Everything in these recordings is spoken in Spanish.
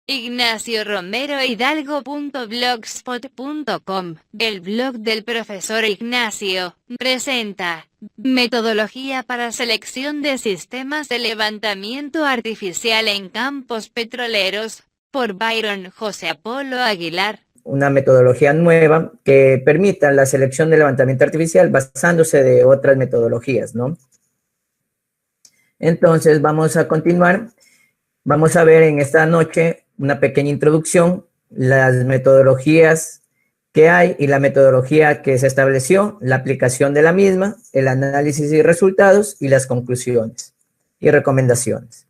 IgnacioRomeroHidalgo.blogspot.com. El blog del profesor Ignacio presenta Metodología para selección de sistemas de levantamiento artificial en campos petroleros, por Byron José Apolo Aguilar. Una metodología nueva que permita la selección de levantamiento artificial basándose de otras metodologías, ¿no? Entonces vamos a continuar. Vamos a ver en esta noche una pequeña introducción, las metodologías que hay y la metodología que se estableció, la aplicación de la misma, el análisis y resultados y las conclusiones y recomendaciones.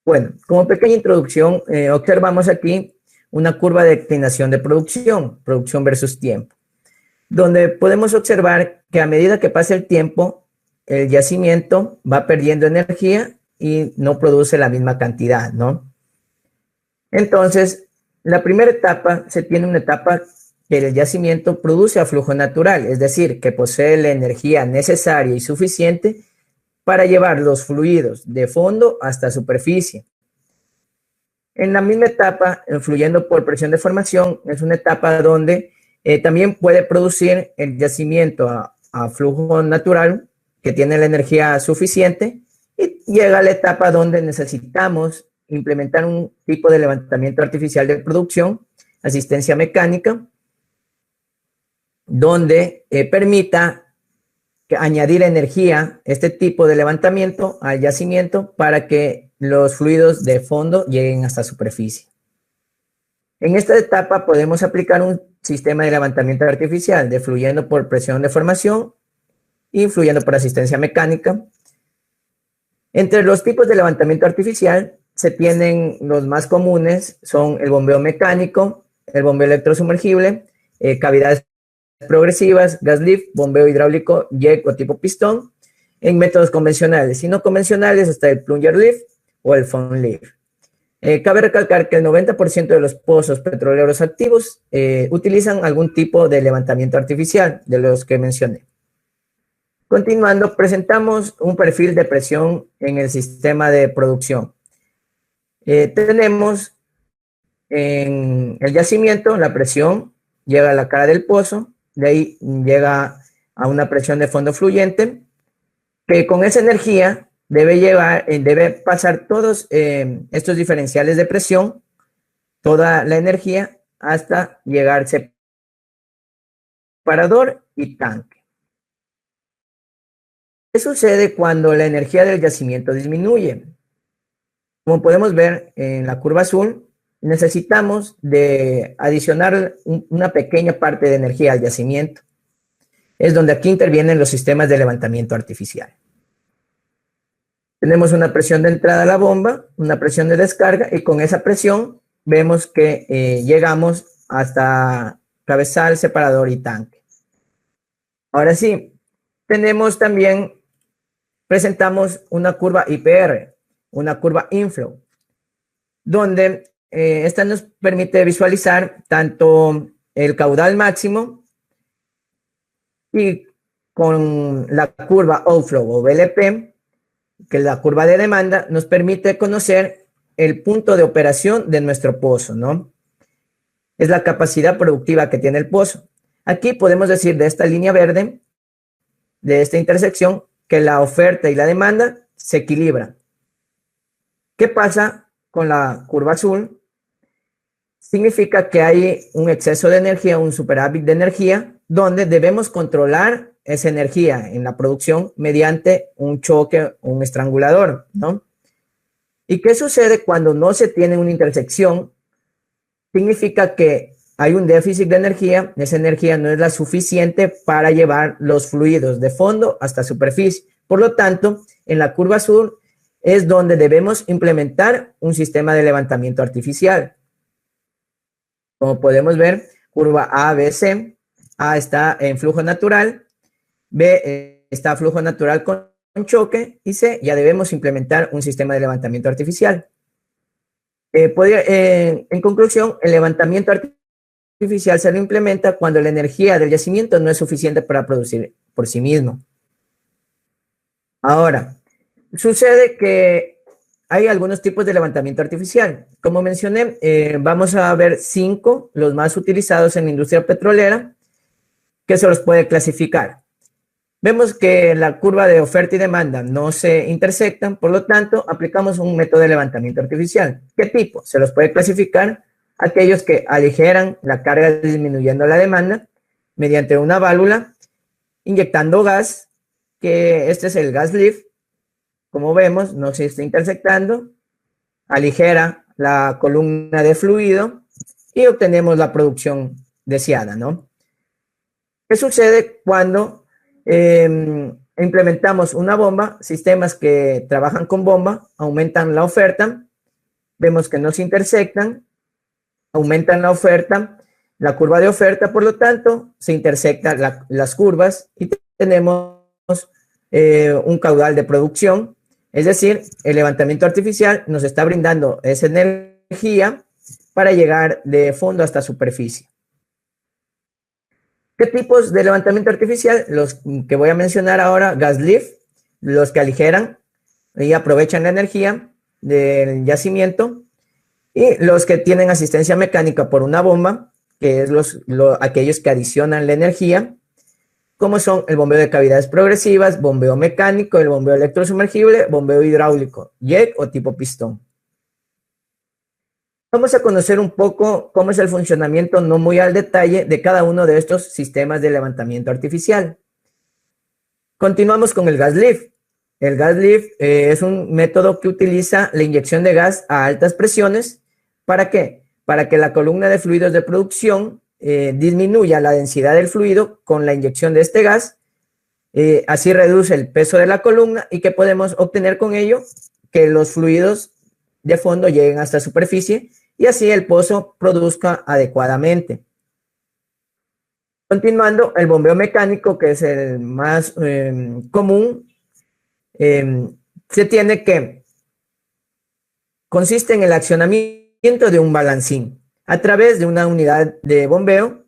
Bueno, como pequeña introducción, observamos aquí una curva de declinación de producción versus tiempo, donde podemos observar que a medida que pasa el tiempo, el yacimiento va perdiendo energía y no produce la misma cantidad, ¿no? Entonces, la primera etapa, se tiene una etapa que el yacimiento produce a flujo natural, es decir, que posee la energía necesaria y suficiente para llevar los fluidos de fondo hasta superficie. En la misma etapa, fluyendo por presión de formación, es una etapa donde también puede producir el yacimiento a flujo natural, que tiene la energía suficiente, y llega a la etapa donde necesitamos implementar un tipo de levantamiento artificial de producción, asistencia mecánica, donde permita añadir energía, este tipo de levantamiento al yacimiento para que los fluidos de fondo lleguen hasta superficie. En esta etapa podemos aplicar un sistema de levantamiento artificial de fluyendo por presión de formación y fluyendo por asistencia mecánica. Entre los tipos de levantamiento artificial se tienen los más comunes, son el bombeo mecánico, el bombeo electrosumergible, cavidades progresivas, gas lift, bombeo hidráulico, jet o tipo pistón, en métodos convencionales y no convencionales hasta el plunger lift o el foam lift. Cabe recalcar que el 90% de los pozos petroleros activos utilizan algún tipo de levantamiento artificial de los que mencioné. Continuando, presentamos un perfil de presión en el sistema de producción. Tenemos en el yacimiento la presión, llega a la cara del pozo, de ahí llega a una presión de fondo fluyente, que con esa energía debe pasar todos estos diferenciales de presión, toda la energía, hasta llegar separador y tanque. ¿Qué sucede cuando la energía del yacimiento disminuye? Como podemos ver en la curva azul, necesitamos de adicionar una pequeña parte de energía al yacimiento. Es donde aquí intervienen los sistemas de levantamiento artificial. Tenemos una presión de entrada a la bomba, una presión de descarga, y con esa presión vemos que llegamos hasta cabezal, separador y tanque. Ahora sí, presentamos una curva IPR, una curva inflow, donde esta nos permite visualizar tanto el caudal máximo y con la curva outflow o VLP, que es la curva de demanda, nos permite conocer el punto de operación de nuestro pozo, ¿no? Es la capacidad productiva que tiene el pozo. Aquí podemos decir de esta línea verde, de esta intersección, que la oferta y la demanda se equilibran. ¿Qué pasa con la curva azul? Significa que hay un exceso de energía, un superávit de energía, donde debemos controlar esa energía en la producción mediante un choque, un estrangulador, ¿no? ¿Y qué sucede cuando no se tiene una intersección? Significa que hay un déficit de energía, esa energía no es la suficiente para llevar los fluidos de fondo hasta superficie. Por lo tanto, en la curva azul es donde debemos implementar un sistema de levantamiento artificial. Como podemos ver, curva A, B, C. A está en flujo natural, B está a flujo natural con choque y C ya debemos implementar un sistema de levantamiento artificial. En conclusión, el levantamiento artificial se lo implementa cuando la energía del yacimiento no es suficiente para producir por sí mismo. Ahora, sucede que hay algunos tipos de levantamiento artificial. Como mencioné, vamos a ver 5, los más utilizados en la industria petrolera, que se los puede clasificar. Vemos que la curva de oferta y demanda no se intersectan, por lo tanto, aplicamos un método de levantamiento artificial. ¿Qué tipo? Se los puede clasificar aquellos que aligeran la carga disminuyendo la demanda mediante una válvula, inyectando gas, que este es el gas lift. Como vemos, no se está intersectando, aligera la columna de fluido y obtenemos la producción deseada, ¿no? ¿Qué sucede cuando implementamos una bomba? Sistemas que trabajan con bomba aumentan la oferta, vemos que no se intersectan, aumentan la oferta, la curva de oferta, por lo tanto, se intersectan las curvas y tenemos un caudal de producción, es decir, el levantamiento artificial nos está brindando esa energía para llegar de fondo hasta superficie. ¿Qué tipos de levantamiento artificial? Los que voy a mencionar ahora: gas lift, los que aligeran y aprovechan la energía del yacimiento, y los que tienen asistencia mecánica por una bomba, que es aquellos que adicionan la energía, como son el bombeo de cavidades progresivas, bombeo mecánico, el bombeo electrosumergible, bombeo hidráulico, jet o tipo pistón. Vamos a conocer un poco cómo es el funcionamiento, no muy al detalle, de cada uno de estos sistemas de levantamiento artificial. Continuamos con el gas lift. El gas lift es un método que utiliza la inyección de gas a altas presiones. ¿Para qué? Para que la columna de fluidos de producción disminuya la densidad del fluido con la inyección de este gas. Así reduce el peso de la columna. ¿Y qué podemos obtener con ello? Que los fluidos de fondo lleguen hasta superficie y así el pozo produzca adecuadamente. Continuando, el bombeo mecánico, que es el más común, se tiene que consiste en el accionamiento de un balancín a través de una unidad de bombeo,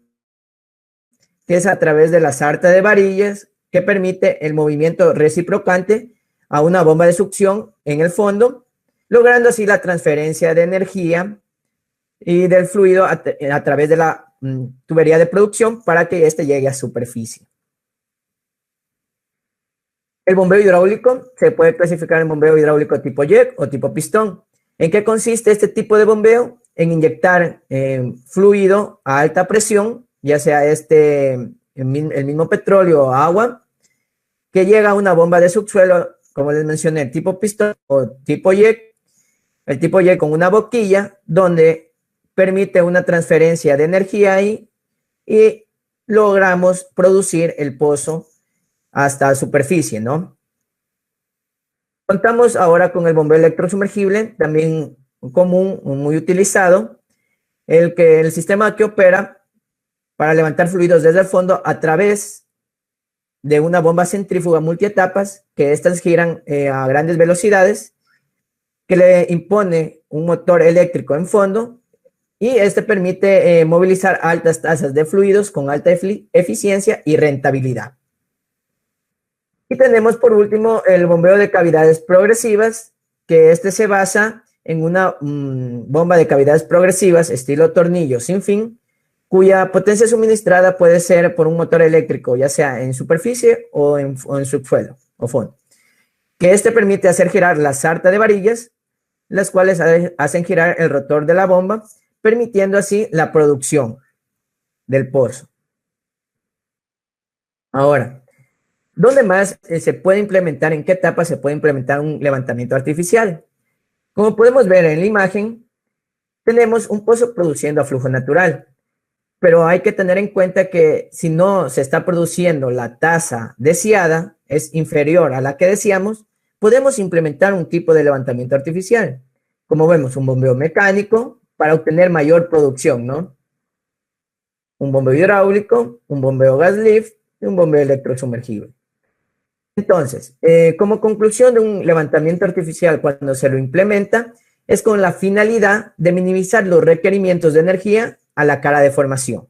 que es a través de la sarta de varillas, que permite el movimiento reciprocante a una bomba de succión en el fondo, logrando así la transferencia de energía y del fluido a través de la tubería de producción para que éste llegue a superficie. El bombeo hidráulico se puede clasificar en bombeo hidráulico tipo jet o tipo pistón. ¿En qué consiste este tipo de bombeo? En inyectar fluido a alta presión, ya sea el mismo petróleo o agua, que llega a una bomba de subsuelo, como les mencioné, tipo pistón o tipo jet. El tipo jet con una boquilla donde permite una transferencia de energía ahí y logramos producir el pozo hasta superficie, ¿no? Contamos ahora con el bombeo electrosumergible, también común, muy utilizado, el sistema que opera para levantar fluidos desde el fondo a través de una bomba centrífuga multietapas, que estas giran a grandes velocidades, que le impone un motor eléctrico en fondo, y este permite movilizar altas tasas de fluidos con alta eficiencia y rentabilidad. Y tenemos por último el bombeo de cavidades progresivas, que este se basa en una bomba de cavidades progresivas estilo tornillo sin fin, cuya potencia suministrada puede ser por un motor eléctrico, ya sea en superficie o en subsuelo o fondo, que este permite hacer girar la sarta de varillas, las cuales hacen girar el rotor de la bomba, permitiendo así la producción del pozo. Ahora, ¿dónde más se puede implementar? ¿En qué etapa se puede implementar un levantamiento artificial? Como podemos ver en la imagen, tenemos un pozo produciendo a flujo natural, pero hay que tener en cuenta que si no se está produciendo la tasa deseada, es inferior a la que deseamos, podemos implementar un tipo de levantamiento artificial. Como vemos, un bombeo mecánico para obtener mayor producción, ¿no? Un bombeo hidráulico, un bombeo gas lift y un bombeo electrosumergible. Entonces, como conclusión de un levantamiento artificial cuando se lo implementa, es con la finalidad de minimizar los requerimientos de energía a la cara de formación,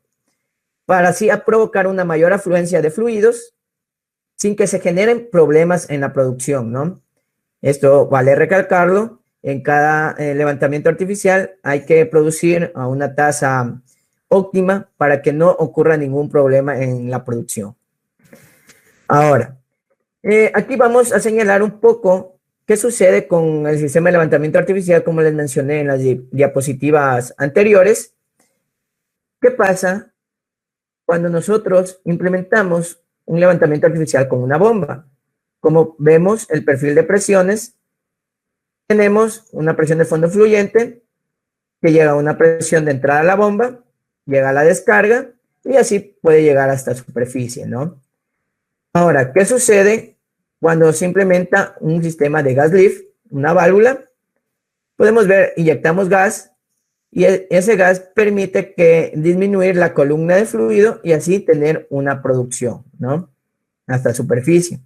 para así provocar una mayor afluencia de fluidos sin que se generen problemas en la producción, ¿no? Esto vale recalcarlo, en cada levantamiento artificial hay que producir a una tasa óptima para que no ocurra ningún problema en la producción. Ahora, aquí vamos a señalar un poco qué sucede con el sistema de levantamiento artificial, como les mencioné en las diapositivas anteriores. ¿Qué pasa cuando nosotros implementamos un levantamiento artificial con una bomba? Como vemos el perfil de presiones, tenemos una presión de fondo fluyente que llega a una presión de entrada a la bomba, llega a la descarga y así puede llegar hasta superficie, ¿no? Ahora, ¿qué sucede cuando se implementa un sistema de gas lift, una válvula? Podemos ver, inyectamos gas y ese gas permite disminuir la columna de fluido y así tener una producción, ¿no? Hasta superficie.